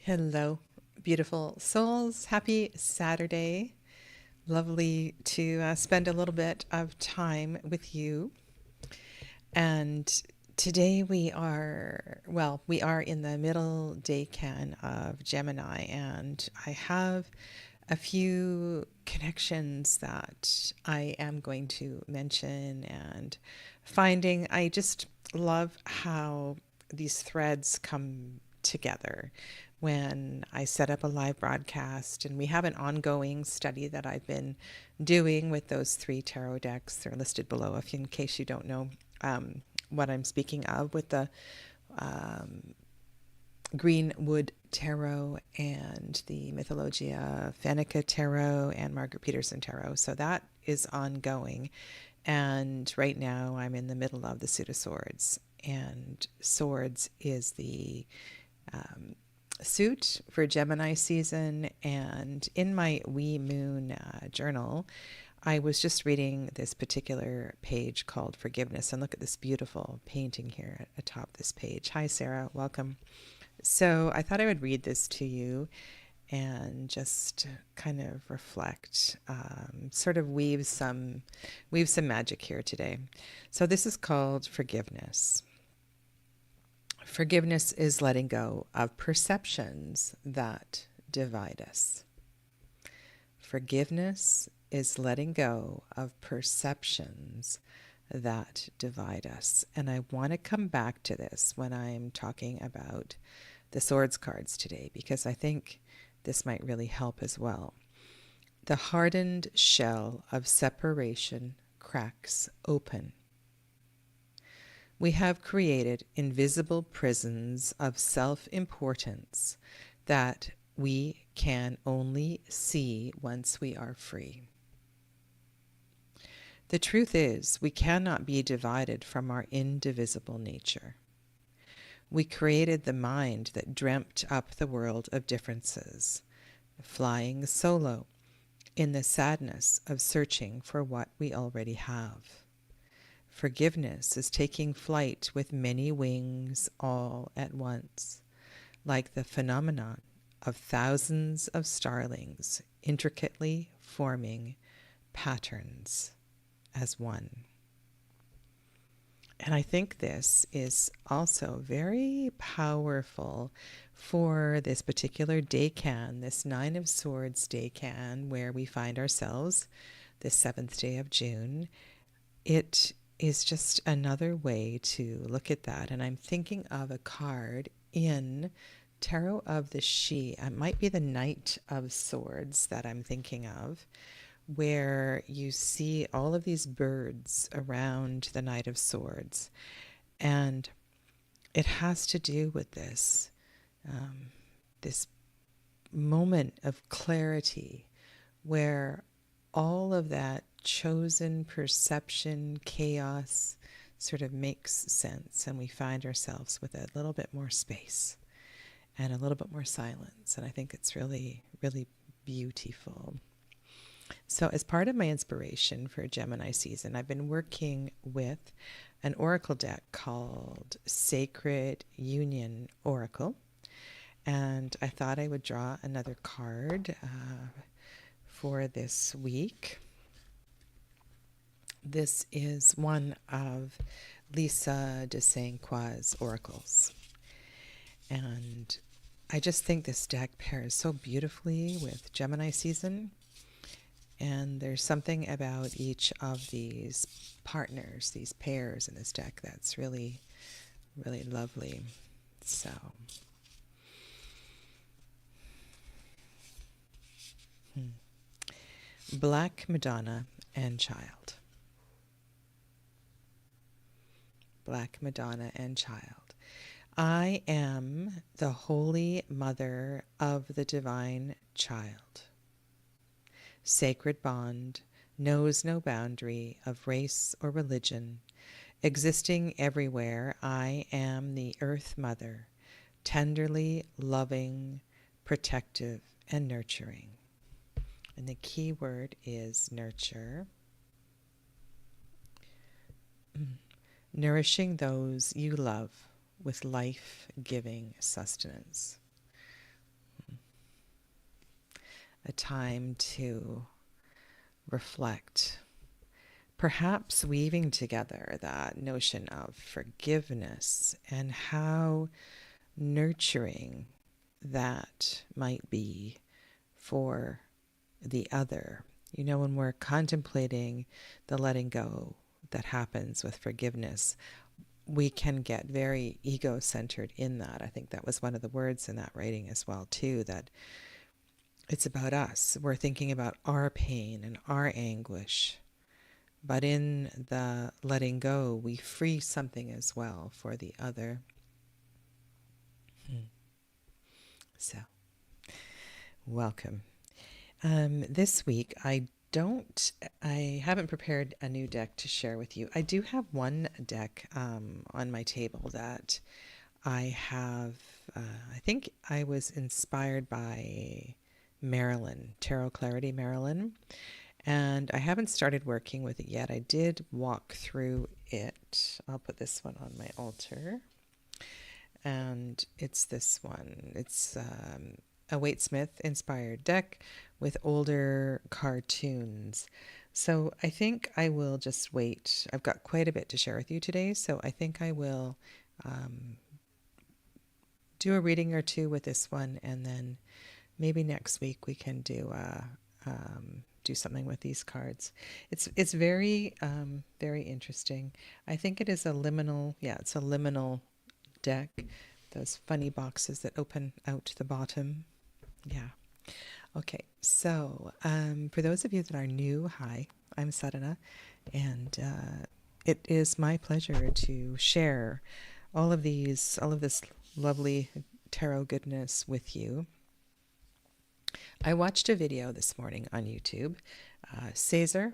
Hello, beautiful souls. Happy Saturday. Lovely to spend a little bit of time with you. And today we are in the middle decan of Gemini, and I have a few connections that I am going to mention and finding. I just love how these threads come together when I set up a live broadcast, and we have an ongoing study that I've been doing with those three tarot decks. They're listed below if in case you don't know what I'm speaking of, with the Greenwood Tarot and the Mythologia Fennica Tarot and Margaret Peterson Tarot. So that is ongoing. And right now I'm in the middle of the Suit of Swords. And Swords is the suit for Gemini season. And in my Wee Moon journal, I was just reading this particular page called Forgiveness. And look at this beautiful painting here atop this page. Hi, Sarah. Welcome. So I thought I would read this to you and just kind of reflect, sort of weave some magic here today. So this is called Forgiveness. Forgiveness is letting go of perceptions that divide us. Forgiveness is letting go of perceptions that divide us. And I want to come back to this when I'm talking about the swords cards today, because I think this might really help as well. The hardened shell of separation cracks open. We have created invisible prisons of self-importance that we can only see once we are free. The truth is, we cannot be divided from our indivisible nature. We created the mind that dreamt up the world of differences, flying solo in the sadness of searching for what we already have. Forgiveness is taking flight with many wings all at once, like the phenomenon of thousands of starlings intricately forming patterns as one. And I think this is also very powerful for this particular decan, this Nine of Swords decan, where we find ourselves this 7th day of June. It is just another way to look at that. And I'm thinking of a card in Tarot of the She. It might be the Knight of Swords that I'm thinking of, where you see all of these birds around the Knight of Swords. And it has to do with this, this moment of clarity where all of that chosen perception, chaos sort of makes sense, and we find ourselves with a little bit more space and a little bit more silence. And I think it's really, really beautiful. So as part of my inspiration for Gemini season, I've been working with an oracle deck called Sacred Union Oracle. And I thought I would draw another card for this week. This is one of Lisa de Saint Croix's oracles. And I just think this deck pairs so beautifully with Gemini season. And there's something about each of these partners, these pairs in this deck, that's really, really lovely. So, Black Madonna and Child. Black Madonna and Child. I am the Holy Mother of the Divine Child. Sacred bond knows no boundary of race or religion. Existing everywhere, I am the Earth Mother, tenderly loving, protective, and nurturing. And the key word is nurture. Nourishing those you love with life-giving sustenance. a time to reflect, perhaps weaving together that notion of forgiveness and how nurturing that might be for the other. You know, when we're contemplating the letting go that happens with forgiveness, we can get very ego-centered in that. I think that was one of the words in that writing as well, too, that it's about us. We're thinking about our pain and our anguish. But in the letting go, we free something as well for the other. So, welcome. This week, I haven't prepared a new deck to share with you. I do have one deck on my table that I have, I think I was inspired by Marilyn, Tarot Clarity Marilyn, and I haven't started working with it yet. I did walk through it. I'll put this one on my altar, and it's this one. It's a Waite Smith inspired deck with older cartoons. So I think I will just wait. I've got quite a bit to share with you today, so I think I will do a reading or two with this one, and then maybe next week we can do something with these cards. It's very very interesting. I think it is a liminal. Yeah, it's a liminal deck. Those funny boxes that open out to the bottom. Yeah. Okay, so for those of you that are new, hi, I'm Sadhana, and it is my pleasure to share all of this lovely tarot goodness with you. I watched a video this morning on YouTube, Caesar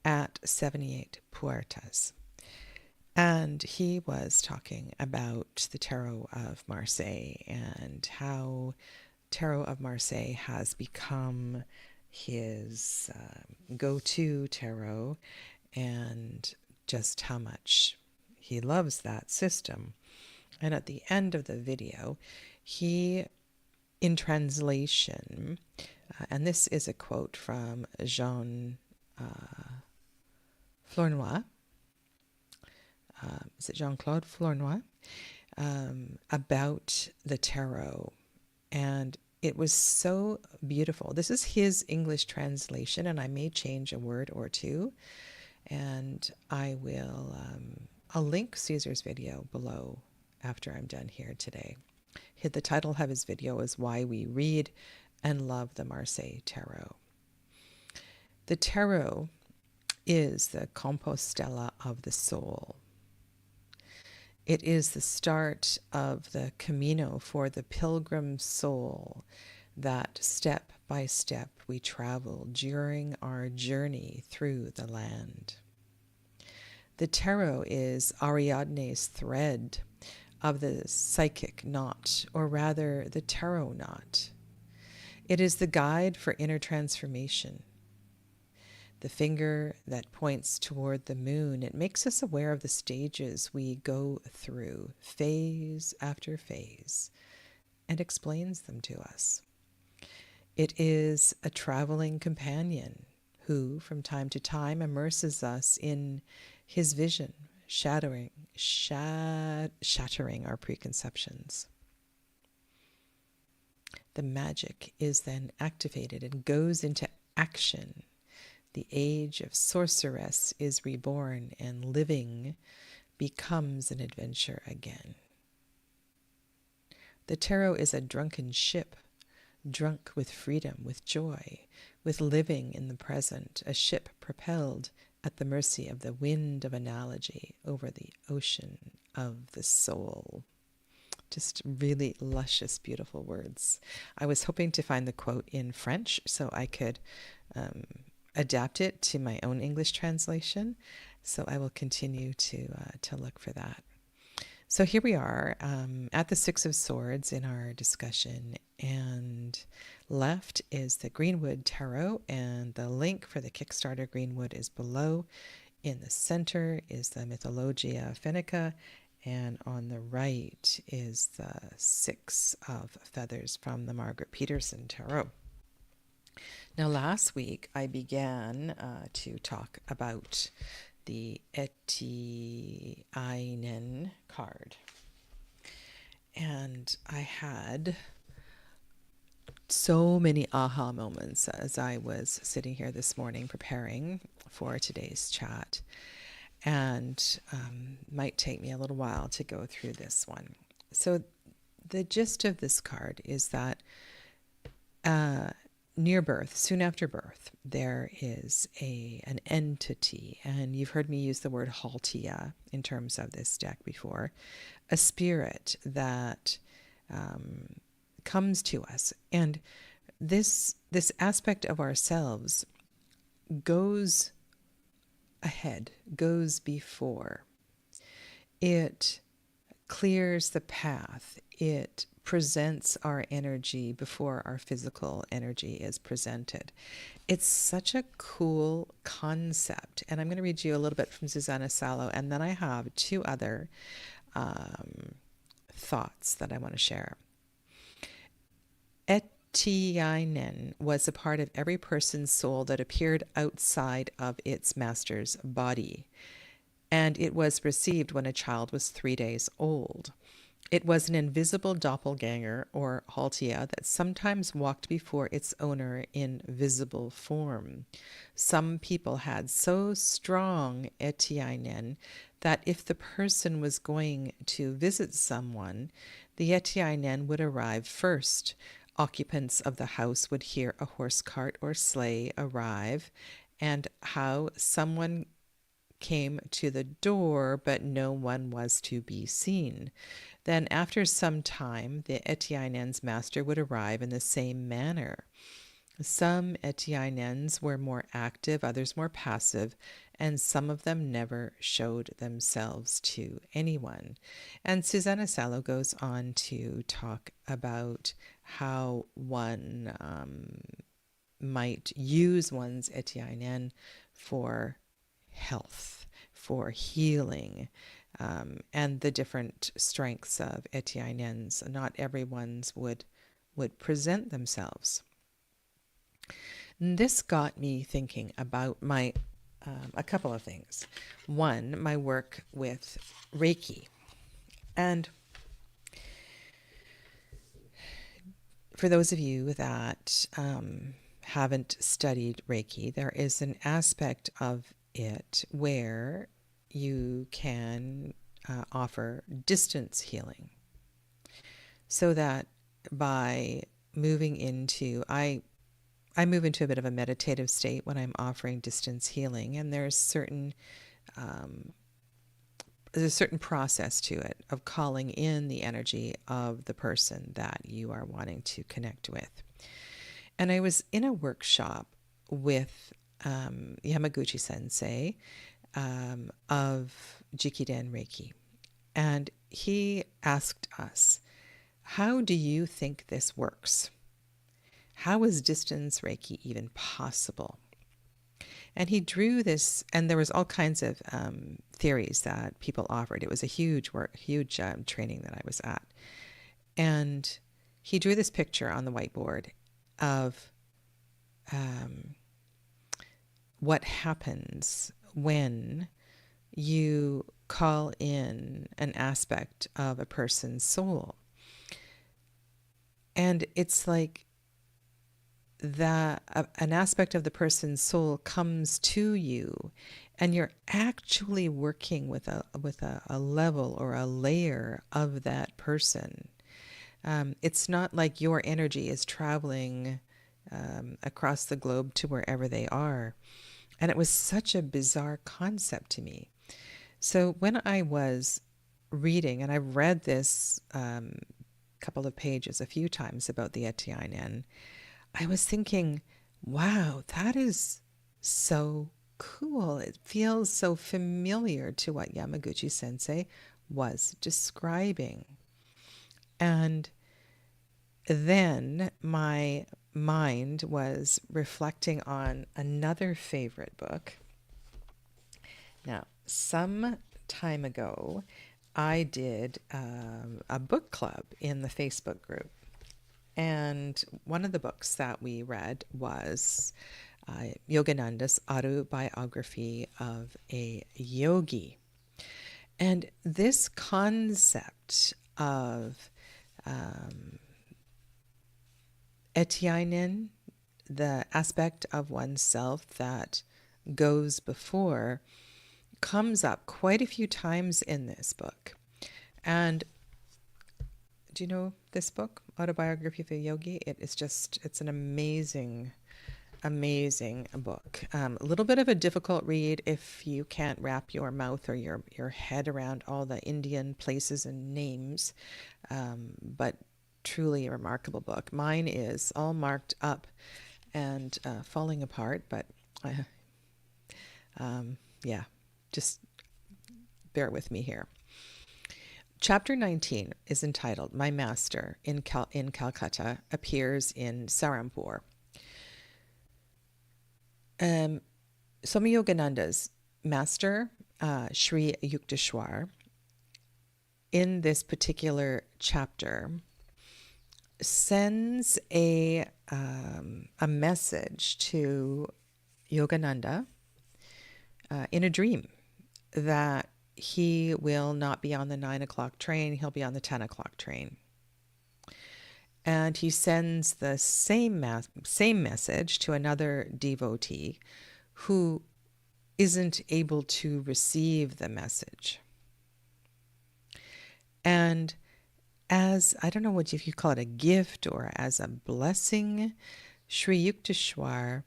at 78 Puertas. And he was talking about the Tarot of Marseille and how Tarot of Marseille has become his go-to tarot, and just how much he loves that system. And at the end of the video, he, in translation, and this is a quote from Jean Flournoy, is it Jean-Claude Flournoy, about the tarot. And it was so beautiful. This is his English translation, and I may change a word or two. And I will, I'll link Caesar's video below after I'm done here today. The title of his video is Why We Read and Love the Marseille Tarot. The tarot is the Compostela of the soul. It is the start of the Camino for the pilgrim soul that step by step we travel during our journey through the land. The tarot is Ariadne's thread of the psychic knot, or rather the tarot knot. It is the guide for inner transformation. The finger that points toward the moon, it makes us aware of the stages we go through, phase after phase, and explains them to us. It is a traveling companion who, from time to time, immerses us in his vision, shattering our preconceptions. The magic is then activated and goes into action. The age of sorceress is reborn, and living becomes an adventure again. The tarot is a drunken ship, drunk with freedom, with joy, with living in the present, a ship propelled at the mercy of the wind of analogy over the ocean of the soul. Just really luscious, beautiful words. I was hoping to find the quote in French so I could adapt it to my own English translation. So I will continue to look for that. So here we are at the Six of Swords in our discussion, and left is the Greenwood Tarot, and the link for the Kickstarter Greenwood is below. In the center is the Mythologia Fennica, And on the right is the 6 of Feathers from the Margaret Peterson Tarot. Now, last week I began to talk about the Etiainen card. And I had so many aha moments as I was sitting here this morning preparing for today's chat. And might take me a little while to go through this one. So the gist of this card is that near birth, soon after birth, there is an entity, and you've heard me use the word haltia in terms of this deck before, a spirit that comes to us. And this aspect of ourselves goes ahead, goes before. It clears the path. It presents our energy before our physical energy is presented. It's such a cool concept. And I'm going to read you a little bit from Susanna Salo, and then I have two other thoughts that I want to share. Etiainen was a part of every person's soul that appeared outside of its master's body, and it was received when a child was 3 days old. It was an invisible doppelganger, or haltia, that sometimes walked before its owner in visible form. Some people had so strong Etiainen that if the person was going to visit someone, the Etiainen would arrive first. Occupants of the house would hear a horse cart or sleigh arrive, and how someone came to the door, but no one was to be seen. Then after some time, the Etiainen's master would arrive in the same manner. Some Etiainens were more active, others more passive, and some of them never showed themselves to anyone. And Susanna Salo goes on to talk about how one might use one's Etiainen for health, for healing, and the different strengths of Etiainens. Not everyone's would present themselves. And this got me thinking about my a couple of things. One, my work with Reiki. And for those of you that haven't studied Reiki, there is an aspect of it where you can offer distance healing. So that by moving into, I move into a bit of a meditative state when I'm offering distance healing, and there's a certain process to it of calling in the energy of the person that you are wanting to connect with. And I was in a workshop with Yamaguchi Sensei of Jikiden Reiki, and he asked us, how do you think this works? How is distance Reiki even possible? And he drew this, and there was all kinds of theories that people offered. It was a huge training that I was at. And he drew this picture on the whiteboard of what happens when you call in an aspect of a person's soul. And it's like an aspect of the person's soul comes to you, and you're actually working with a level or a layer of that person. It's not like your energy is traveling across the globe to wherever they are. And it was such a bizarre concept to me. So when I was reading, and I've read this couple of pages a few times about the Etiainen, I was thinking, wow, that is so cool. It feels so familiar to what Yamaguchi Sensei was describing. And then my mind was reflecting on another favorite book. Now, some time ago, I did a book club in the Facebook group. And one of the books that we read was Yogananda's autobiography of a yogi. And this concept of etiainen, the aspect of oneself that goes before, comes up quite a few times in this book. And do you know this book, Autobiography of a Yogi? It's an amazing book. A little bit of a difficult read if you can't wrap your mouth or your head around all the Indian places and names, but truly a remarkable book. Mine is all marked up and falling apart, but yeah, just bear with me here. Chapter 19 is entitled My Master in Calcutta Appears in Sarampur. Swami Yogananda's master, Sri Yukteswar, in this particular chapter, sends a message to Yogananda in a dream that he will not be on the 9 o'clock train, he'll be on the 10 o'clock train. And he sends the same message to another devotee who isn't able to receive the message. And as, I don't know what if you call it a gift or as a blessing, Sri Yukteswar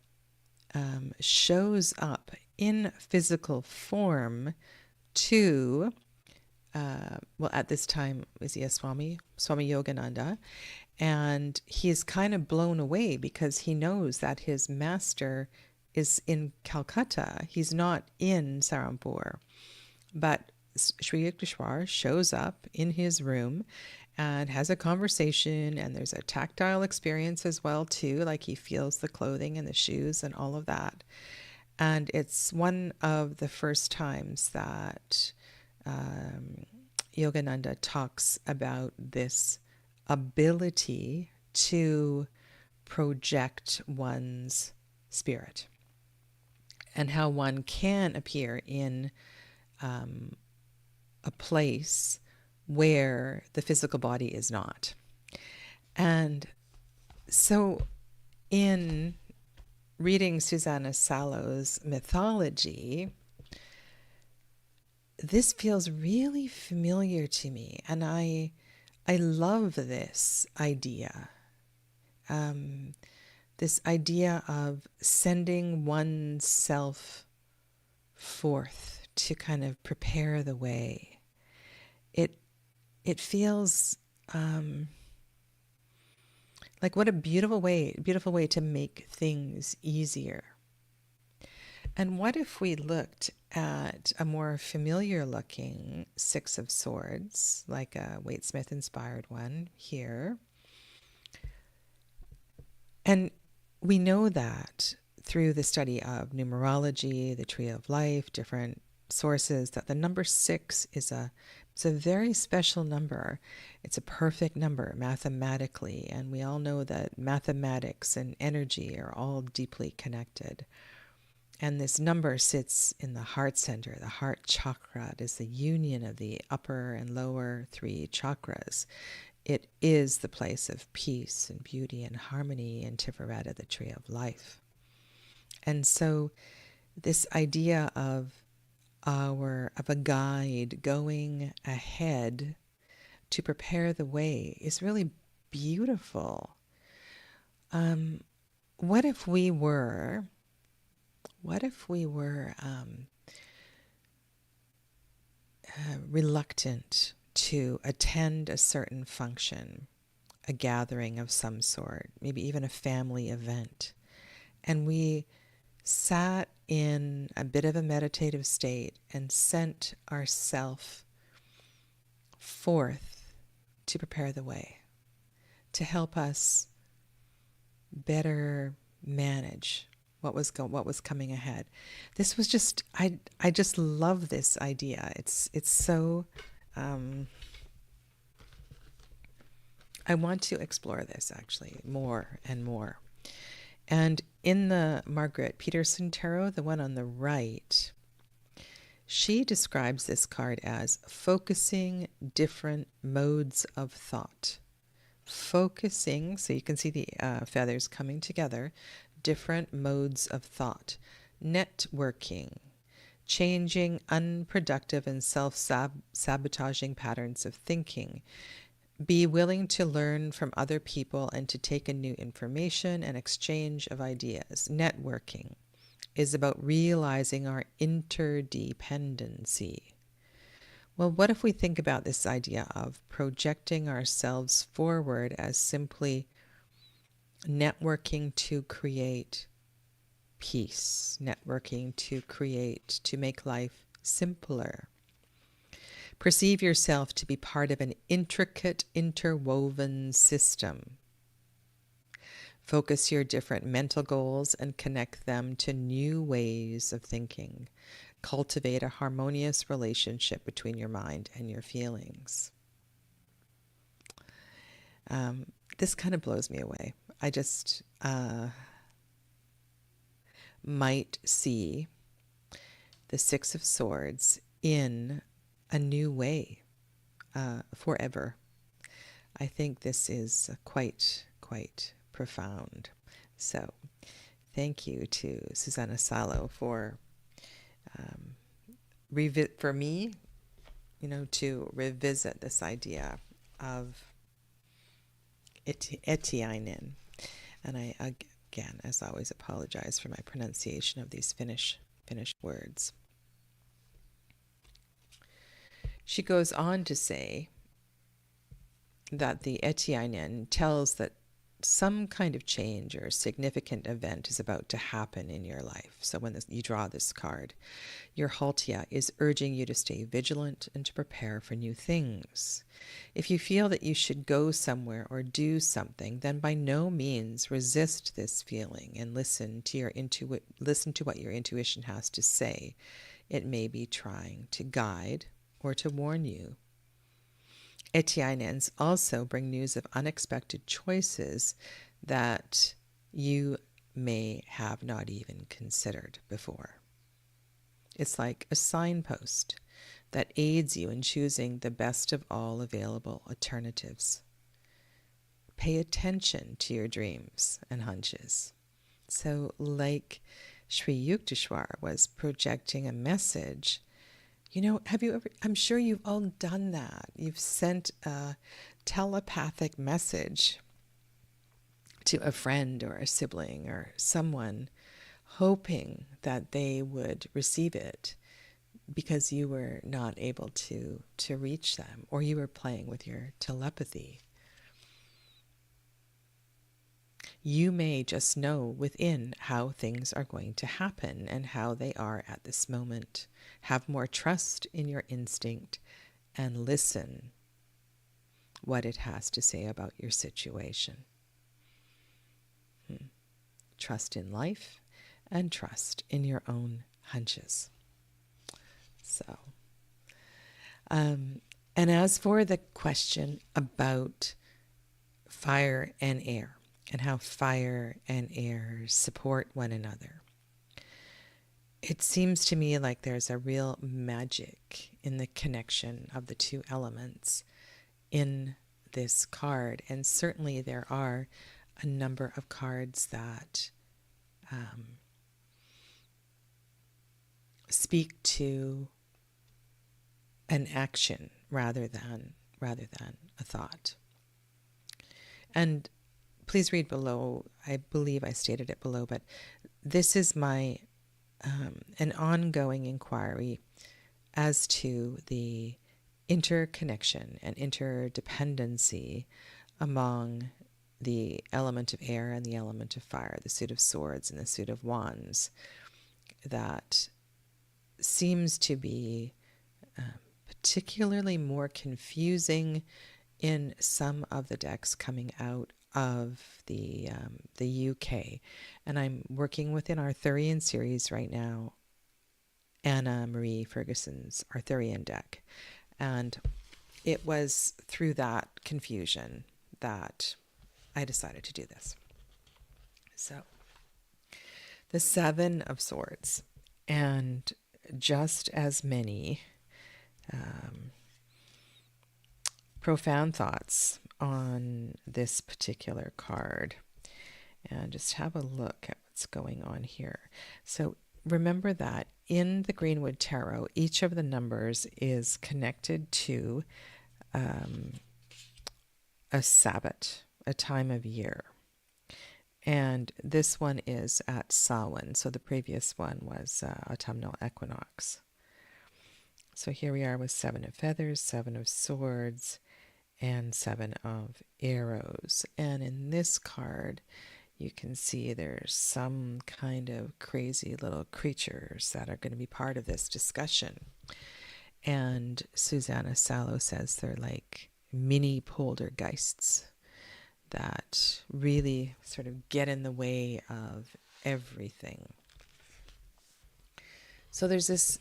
shows up in physical form to, at this time, is he a Swami Yogananda? And he is kind of blown away because he knows that his master is in Calcutta. He's not in Sarampur. But Sri Yukteswar shows up in his room and has a conversation, and there's a tactile experience as well too, like he feels the clothing and the shoes and all of that. And it's one of the first times that Yogananda talks about this ability to project one's spirit and how one can appear in a place where the physical body is not. And so in reading Susanna Sallow's Mythology, this feels really familiar to me, and I love this idea. This idea of sending oneself forth to kind of prepare the way. It feels like what a beautiful way to make things easier. And what if we looked at a more familiar looking Six of Swords, like a Waite-Smith inspired one here? And we know that through the study of numerology, the tree of life, different sources, that the number 6 is it's a very special number. It's a perfect number mathematically, and we all know that mathematics and energy are all deeply connected. And this number sits in the heart center, the heart chakra. It is the union of the upper and lower 3 chakras. It is the place of peace and beauty and harmony in Tiferet, the tree of life. And so this idea of a guide going ahead to prepare the way is really beautiful. What if we were reluctant to attend a certain function, a gathering of some sort, maybe even a family event, and we sat in a bit of a meditative state and sent ourselves forth to prepare the way, to help us better manage what was coming ahead. This was just I just love this idea. It's so I want to explore this actually more and more. And in the Margaret Peterson Tarot, the one on the right, she describes this card as focusing different modes of thought. Focusing, so you can see the feathers coming together, different modes of thought. Networking, changing unproductive and self-sabotaging patterns of thinking. Be willing to learn from other people and to take in new information and exchange of ideas. Networking is about realizing our interdependency. Well, what if we think about this idea of projecting ourselves forward as simply networking to create peace, networking to make life simpler. Perceive yourself to be part of an intricate, interwoven system. Focus your different mental goals and connect them to new ways of thinking. Cultivate a harmonious relationship between your mind and your feelings. This kind of blows me away. I just might see the Six of Swords in a new way forever. I think this is quite profound. So thank you to Susanna Salo for me, to revisit this idea of etiainen. And I, again, as always, apologize for my pronunciation of these Finnish words. She goes on to say that the etiainen tells that some kind of change or significant event is about to happen in your life. So when you draw this card, your haltia is urging you to stay vigilant and to prepare for new things. If you feel that you should go somewhere or do something, then by no means resist this feeling and listen to what your intuition has to say. It may be trying to guide or to warn you. Etiainens also bring news of unexpected choices that you may have not even considered before. It's like a signpost that aids you in choosing the best of all available alternatives. Pay attention to your dreams and hunches. So like Sri Yukteswar was projecting a message, have you ever, I'm sure you've all done that. You've sent a telepathic message to a friend or a sibling or someone, hoping that they would receive it because you were not able to reach them, or you were playing with your telepathy. You may just know within how things are going to happen and how they are at this moment. Have more trust in your instinct and listen what it has to say about your situation. Trust in life and trust in your own hunches. So, and as for the question about fire and air and how fire and air support one another, it seems to me like there's a real magic in the connection of the two elements in this card. And certainly there are a number of cards that speak to an action rather than a thought. And please read below. I believe I stated it below, but this is my an ongoing inquiry as to the interconnection and interdependency among the element of air and the element of fire, the suit of swords and the suit of wands, that seems to be particularly more confusing in some of the decks coming out of the UK. And I'm working within Arthurian series right now, Anna Marie Ferguson's Arthurian deck. And it was through that confusion that I decided to do this. So, the Seven of Swords, and just as many profound thoughts on this particular card. And just have a look at what's going on here. So remember that in the Greenwood Tarot, each of the numbers is connected to a Sabbath, a time of year. And this one is at Samhain. So the previous one was autumnal equinox. So here we are with Seven of Feathers, Seven of Swords, and Seven of Arrows. And in this card, you can see there's some kind of crazy little creatures that are going to be part of this discussion. And Susanna Salo says they're like mini poltergeists that really sort of get in the way of everything. So there's this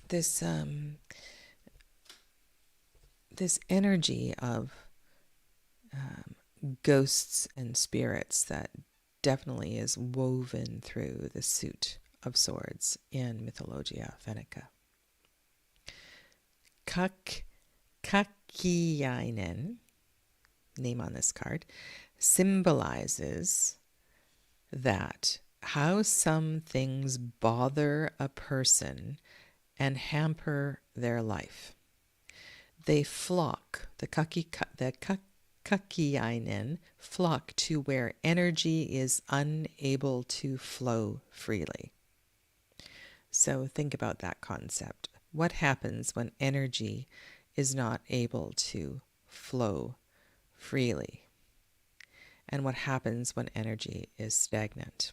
energy of ghosts and spirits that definitely is woven through the suit of swords in Mythologia, Fennica. Kakiainen, name on this card, symbolizes that how some things bother a person and hamper their life. They flock, the Kakiainen flock to where energy is unable to flow freely. So think about that concept. What happens when energy is not able to flow freely? And what happens when energy is stagnant?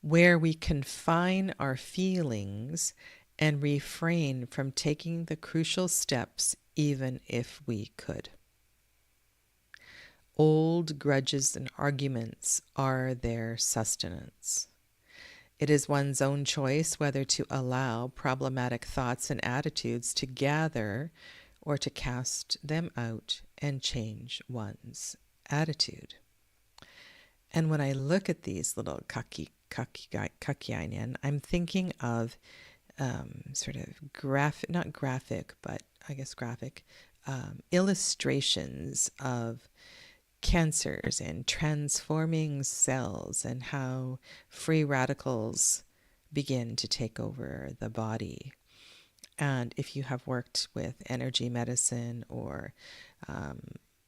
Where we confine our feelings and refrain from taking the crucial steps even if we could. Old grudges and arguments are their sustenance. It is one's own choice whether to allow problematic thoughts and attitudes to gather or to cast them out and change one's attitude. And when I look at these little kakiainen, I'm thinking of sort of not graphic, but I guess graphic illustrations of cancers and transforming cells and how free radicals begin to take over the body. And if you have worked with energy medicine or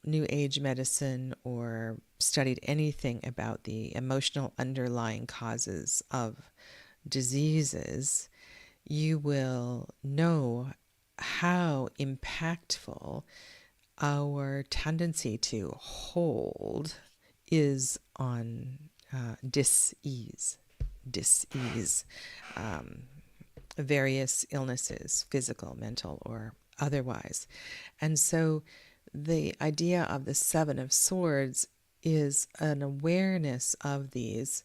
New Age medicine or studied anything about the emotional underlying causes of diseases, you will know how impactful our tendency to hold is on dis-ease, various illnesses, physical, mental, or otherwise. And so the idea of the Seven of Swords is an awareness of these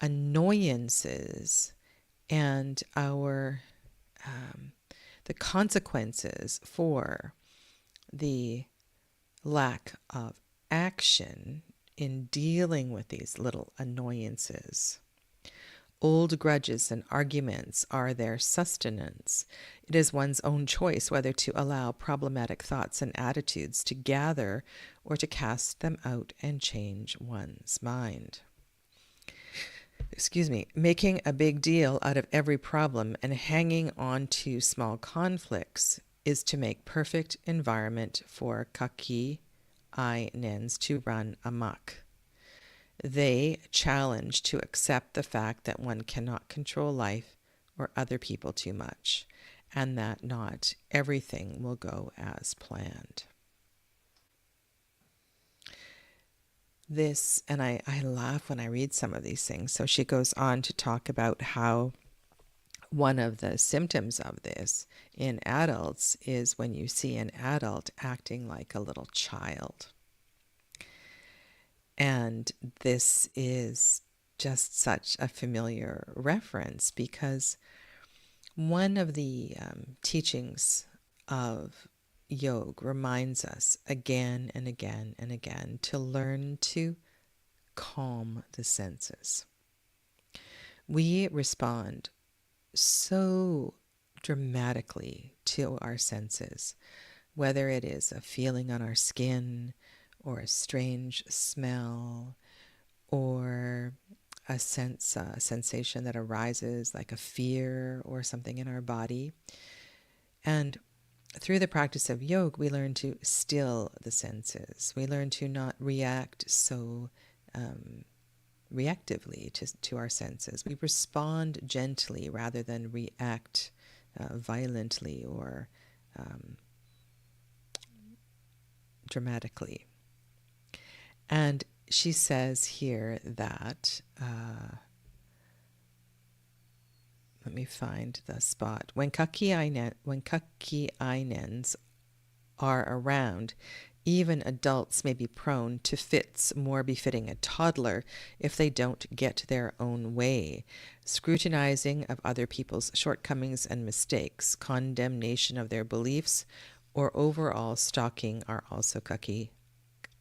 annoyances and our the consequences for the lack of action in dealing with these little annoyances. Old grudges and arguments are their sustenance. It is one's own choice whether to allow problematic thoughts and attitudes to gather or to cast them out and change one's mind. Making a big deal out of every problem and hanging on to small conflicts is to make perfect environment for Kakiainens to run amok. They challenge to accept the fact that one cannot control life or other people too much, and that not everything will go as planned. This, and I laugh when I read some of these things. So she goes on to talk about how one of the symptoms of this in adults is when you see an adult acting like a little child. And this is just such a familiar reference because one of the teachings of yoga reminds us again and again and again to learn to calm the senses. We respond so dramatically to our senses, whether it is a feeling on our skin or a strange smell or a sensation that arises like a fear or something in our body. And through the practice of yoga, we learn to still the senses. We learn to not react so reactively to our senses. We respond gently rather than react violently or dramatically. And she says here that, let me find the spot. When kakiainens are around, even adults may be prone to fits more befitting a toddler if they don't get their own way. Scrutinizing of other people's shortcomings and mistakes, condemnation of their beliefs, or overall stalking are also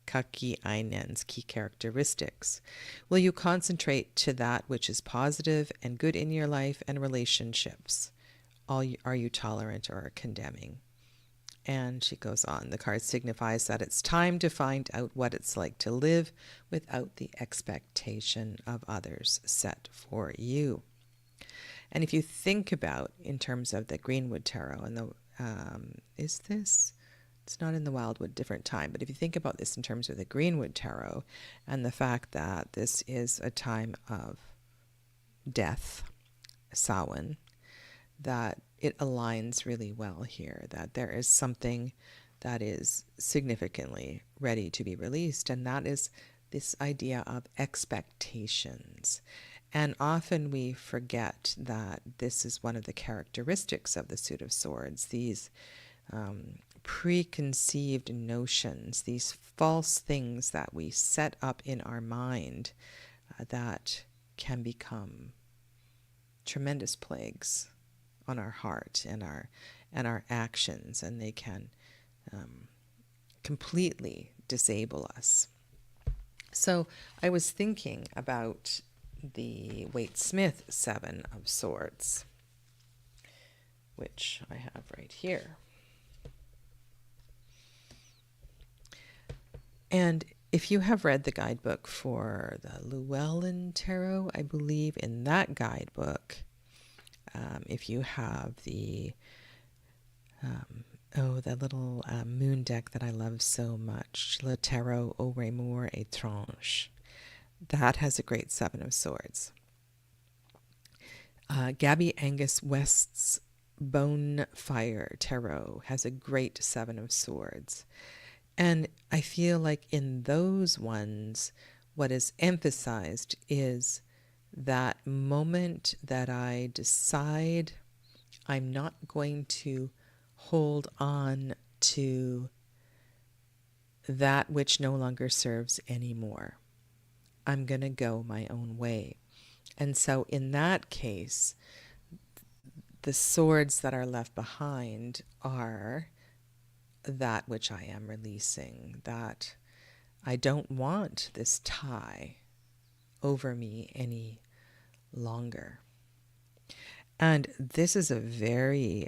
kakiainen's key characteristics. Will you concentrate to that which is positive and good in your life and relationships? Are you tolerant or condemning? And she goes on. The card signifies that it's time to find out what it's like to live without the expectation of others set for you. And if you think about in terms of the Greenwood Tarot and the it's not in the Wildwood, different time, but if you think about this in terms of the Greenwood Tarot and the fact that this is a time of death, Samhain, that it aligns really well here, that there is something that is significantly ready to be released, and that is this idea of expectations. And often we forget that this is one of the characteristics of the Suit of Swords, these preconceived notions, these false things that we set up in our mind that can become tremendous plagues on our heart and our actions, and they can completely disable us. So I was thinking about the Waite-Smith Seven of Swords, which I have right here. And if you have read the guidebook for the Llewellyn Tarot, I believe in that guidebook, if you have the little moon deck that I love so much, Le Tarot au Remords Étrange, that has a great Seven of Swords. Gabby Angus West's Bonefire Tarot has a great Seven of Swords. And I feel like in those ones, what is emphasized is that moment that I decide I'm not going to hold on to that which no longer serves anymore. I'm going to go my own way. And so in that case, the swords that are left behind are that which I am releasing, that I don't want this tie over me any longer. And this is a very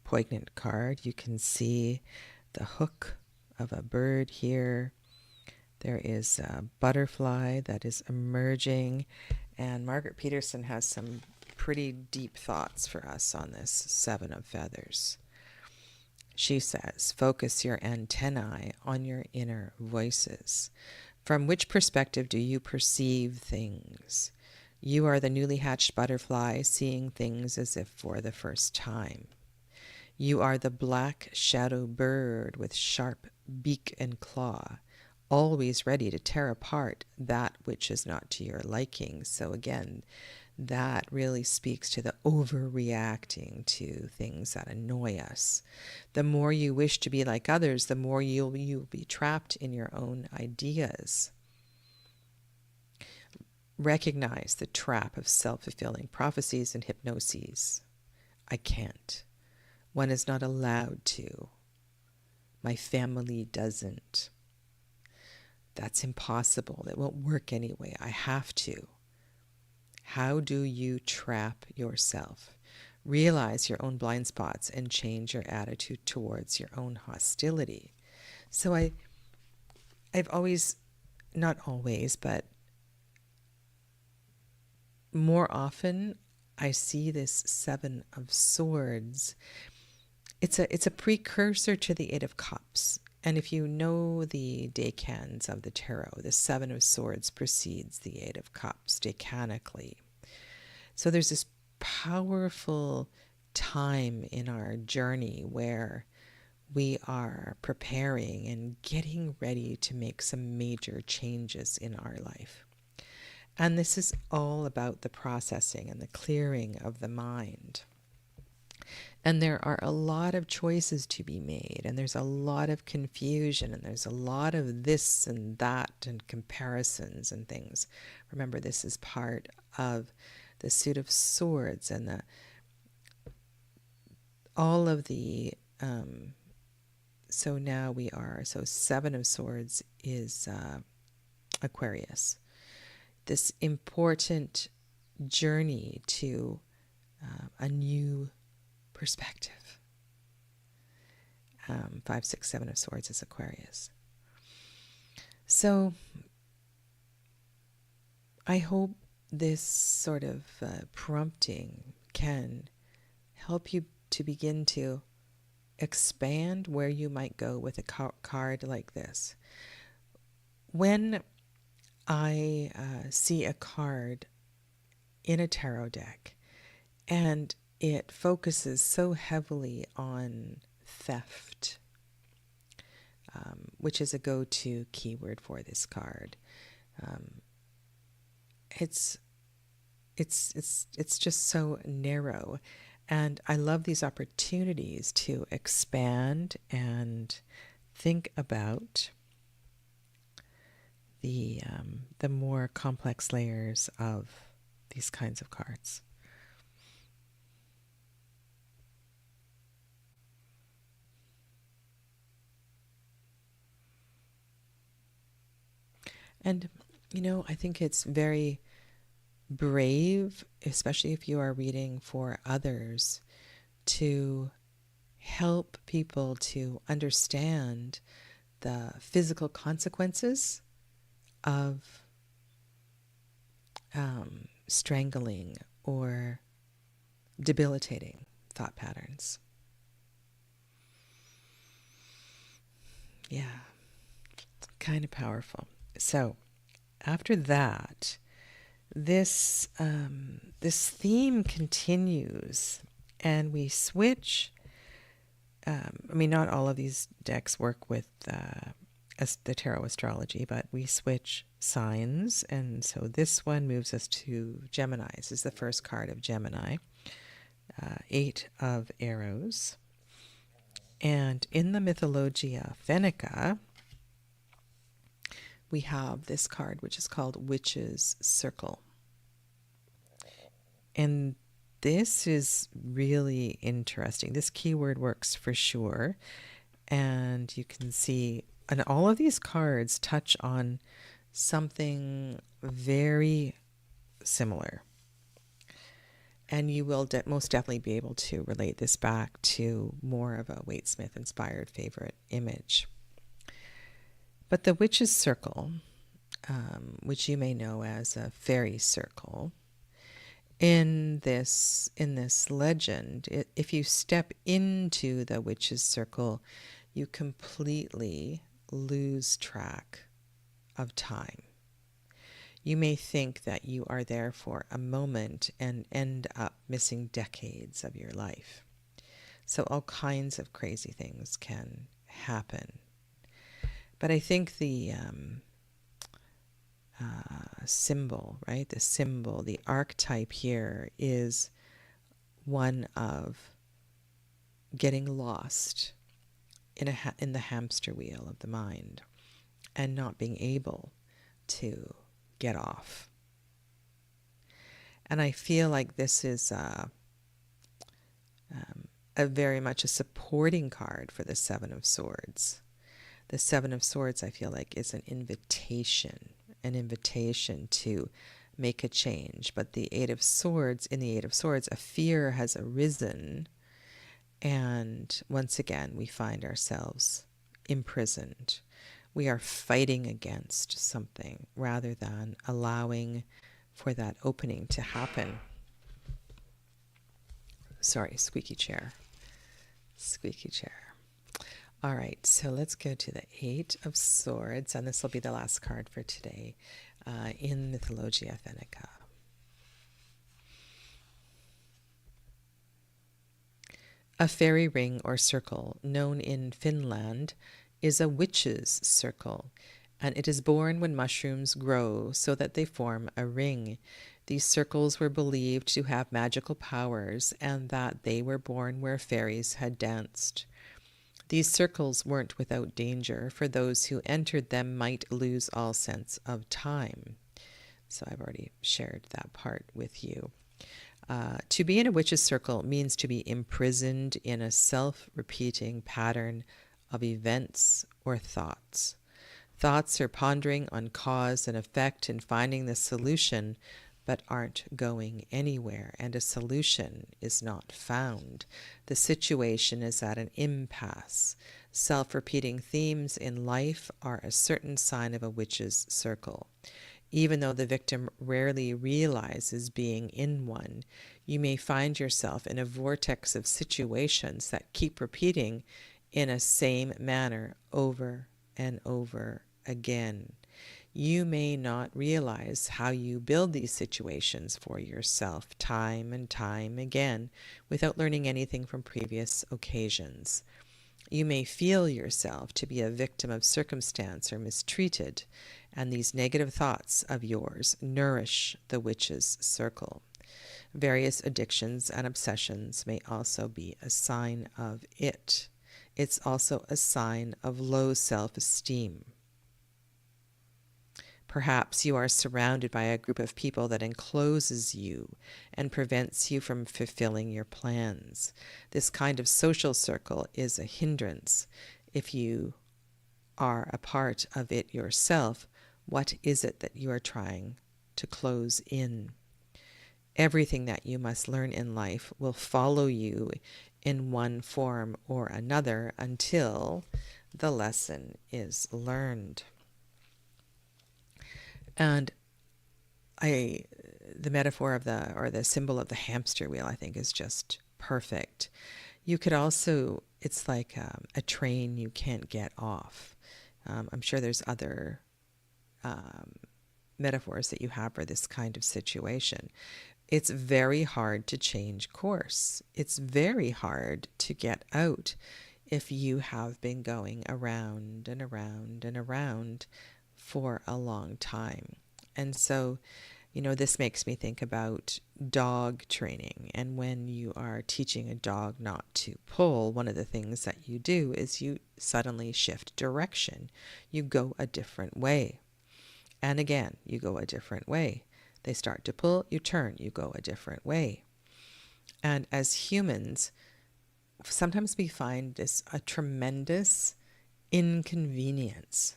poignant card. You can see the hook of a bird here. There is a butterfly that is emerging, and Margaret Peterson has some pretty deep thoughts for us on this Seven of Feathers. She says, focus your antennae on your inner voices. From which perspective do you perceive things? You are the newly hatched butterfly seeing things as if for the first time. You are the black shadow bird with sharp beak and claw, always ready to tear apart that which is not to your liking. So again, that really speaks to the overreacting to things that annoy us. The more you wish to be like others, the more you'll be trapped in your own ideas. Recognize the trap of self-fulfilling prophecies and hypnoses. I can't. One is not allowed to. My family doesn't. That's impossible. It won't work anyway. I have to. How do you trap yourself? Realize your own blind spots and change your attitude towards your own hostility. So I've always, not always, but more often I see this Seven of Swords. It's a precursor to the Eight of Cups. And if you know the decans of the tarot, the Seven of Swords precedes the Eight of Cups decanically. So there's this powerful time in our journey where we are preparing and getting ready to make some major changes in our life. And this is all about the processing and the clearing of the mind. And there are a lot of choices to be made, and there's a lot of confusion, and there's a lot of this and that and comparisons and things. Remember, this is part of the Suit of Swords and all of the so now we are, so Seven of Swords is Aquarius. This important journey to a new perspective. 5, 6, 7 of Swords is Aquarius. So I hope this sort of prompting can help you to begin to expand where you might go with a card like this. When I see a card in a tarot deck and it focuses so heavily on theft, which is a go-to keyword for this card. It's just so narrow, and I love these opportunities to expand and think about the more complex layers of these kinds of cards. And, I think it's very brave, especially if you are reading for others, to help people to understand the physical consequences of strangling or debilitating thought patterns. Yeah, kind of powerful. So after that, this theme continues, and we switch. Not all of these decks work with the tarot astrology, but we switch signs, and so this one moves us to Gemini. This is the first card of Gemini, 8 of Arrows. And in the Mythologia Fennica, we have this card, which is called Witch's Circle. And this is really interesting. This keyword works for sure. And you can see, and all of these cards touch on something very similar. And you will most definitely be able to relate this back to more of a Waite-Smith-inspired favorite image. But the Witch's Circle, which you may know as a fairy circle, in this legend, if you step into the Witch's Circle, you completely lose track of time. You may think that you are there for a moment and end up missing decades of your life. So all kinds of crazy things can happen. But I think the symbol, right? The symbol, the archetype here is one of getting lost in the hamster wheel of the mind and not being able to get off. And I feel like this is very much a supporting card for the Seven of Swords. The Seven of Swords, I feel like, is an invitation to make a change. But the Eight of Swords, in the Eight of Swords, a fear has arisen. And once again, we find ourselves imprisoned. We are fighting against something rather than allowing for that opening to happen. Sorry, squeaky chair. Squeaky chair. All right, so let's go to the Eight of Swords, and this will be the last card for today in Mythologia Fennica. A fairy ring or circle, known in Finland, is a witch's circle, and it is born when mushrooms grow so that they form a ring. These circles were believed to have magical powers, and that they were born where fairies had danced. These circles weren't without danger, for those who entered them might lose all sense of time. So I've already shared that part with you. To be in a witch's circle means to be imprisoned in a self-repeating pattern of events or thoughts. Thoughts are pondering on cause and effect and finding the solution, but aren't going anywhere, and a solution is not found. The situation is at an impasse. Self-repeating themes in life are a certain sign of a witch's circle. Even though the victim rarely realizes being in one, you may find yourself in a vortex of situations that keep repeating in a same manner over and over again. You may not realize how you build these situations for yourself time and time again without learning anything from previous occasions. You may feel yourself to be a victim of circumstance or mistreated, and these negative thoughts of yours nourish the witch's circle. Various addictions and obsessions may also be a sign of it. It's also a sign of low self-esteem. Perhaps you are surrounded by a group of people that encloses you and prevents you from fulfilling your plans. This kind of social circle is a hindrance. If you are a part of it yourself, what is it that you are trying to close in? Everything that you must learn in life will follow you in one form or another until the lesson is learned. And the metaphor of the symbol of the hamster wheel, I think, is just perfect. You could also, it's like a train you can't get off. I'm sure there's other metaphors that you have for this kind of situation. It's very hard to change course. It's very hard to get out if you have been going around and around and around for a long time. And so, this makes me think about dog training. And when you are teaching a dog not to pull, one of the things that you do is you suddenly shift direction. You go a different way. And again, you go a different way. They start to pull, you turn, you go a different way. And as humans, sometimes we find this a tremendous inconvenience.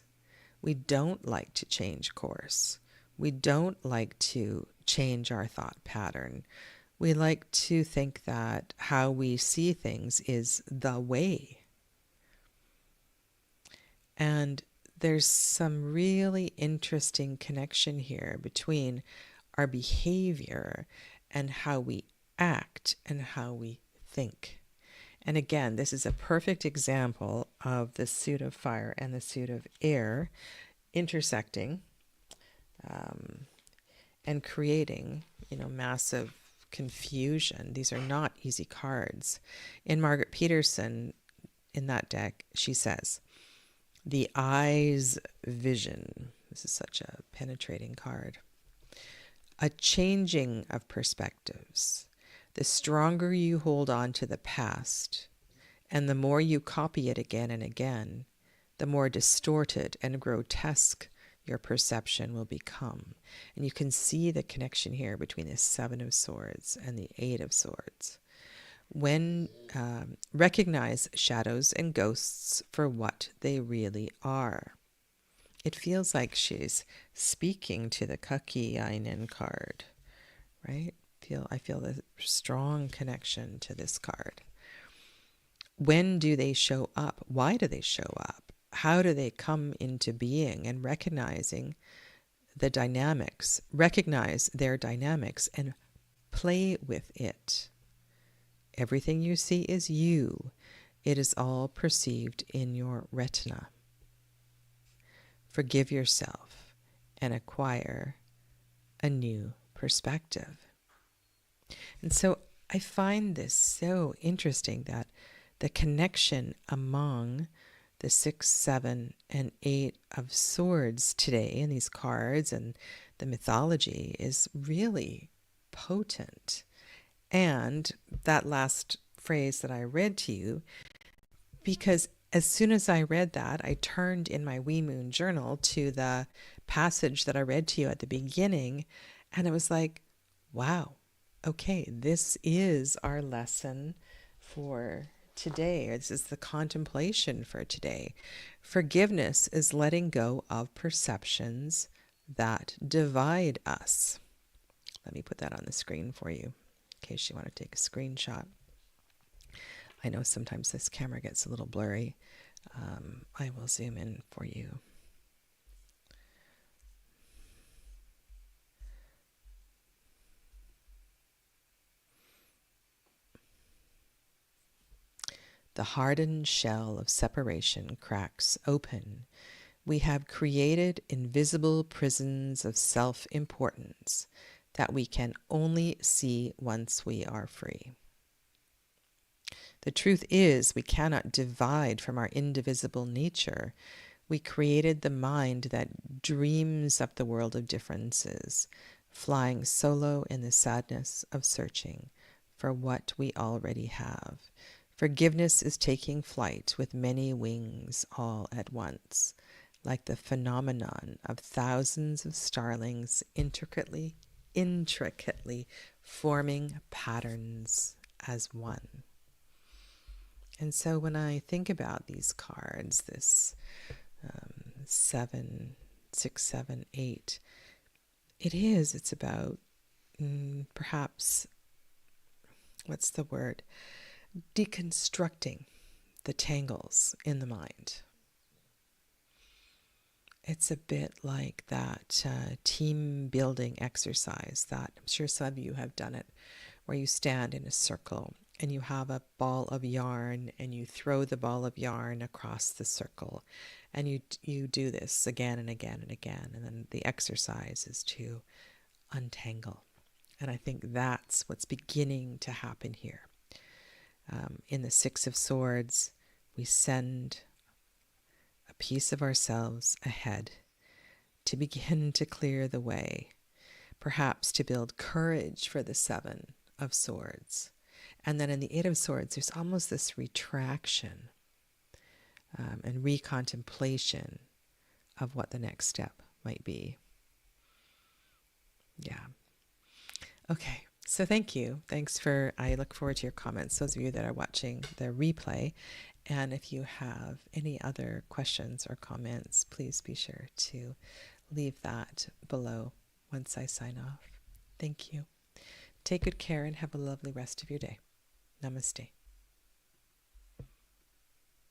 We don't like to change course. We don't like to change our thought pattern. We like to think that how we see things is the way. And there's some really interesting connection here between our behavior and how we act and how we think. And again, this is a perfect example of the suit of fire and the suit of air intersecting and creating, massive confusion. These are not easy cards. In Margaret Peterson, in that deck, she says, the eye's vision. This is such a penetrating card. A changing of perspectives. The stronger you hold on to the past, and the more you copy it again and again, the more distorted and grotesque your perception will become. And you can see the connection here between the Seven of Swords and the Eight of Swords. When recognize shadows and ghosts for what they really are. It feels like she's speaking to the Kaki Einen card, right? I feel a strong connection to this card. When do they show up? Why do they show up? How do they come into being? And recognizing the dynamics, recognize their dynamics and play with it. Everything you see is you. It is all perceived in your retina. Forgive yourself and acquire a new perspective. And so I find this so interesting that the connection among the 6, 7, and 8 of swords today in these cards and the mythology is really potent. And that last phrase that I read to you, because as soon as I read that, I turned in my Wee Moon journal to the passage that I read to you at the beginning, and it was like, wow, okay, this is our lesson for today. This is the contemplation for today. Forgiveness is letting go of perceptions that divide us. Let me put that on the screen for you in case you want to take a screenshot. I know sometimes this camera gets a little blurry. I will zoom in for you. The hardened shell of separation cracks open. We have created invisible prisons of self-importance that we can only see once we are free. The truth is, we cannot divide from our indivisible nature. We created the mind that dreams up the world of differences, flying solo in the sadness of searching for what we already have. Forgiveness is taking flight with many wings all at once, like the phenomenon of thousands of starlings intricately forming patterns as one. And so when I think about these cards, this 7, 6, 7, 8, it's about perhaps, what's the word? Deconstructing the tangles in the mind. It's a bit like that team building exercise that I'm sure some of you have done it, where you stand in a circle and you have a ball of yarn and you throw the ball of yarn across the circle, and you do this again and again and again, and then the exercise is to untangle. And I think that's what's beginning to happen here. In the 6 of Swords, we send a piece of ourselves ahead to begin to clear the way, perhaps to build courage for the 7 of Swords. And then in the 8 of Swords, there's almost this retraction and recontemplation of what the next step might be. Yeah. Okay. So thank you. I look forward to your comments, those of you that are watching the replay. And if you have any other questions or comments, please be sure to leave that below once I sign off. Thank you. Take good care and have a lovely rest of your day. Namaste.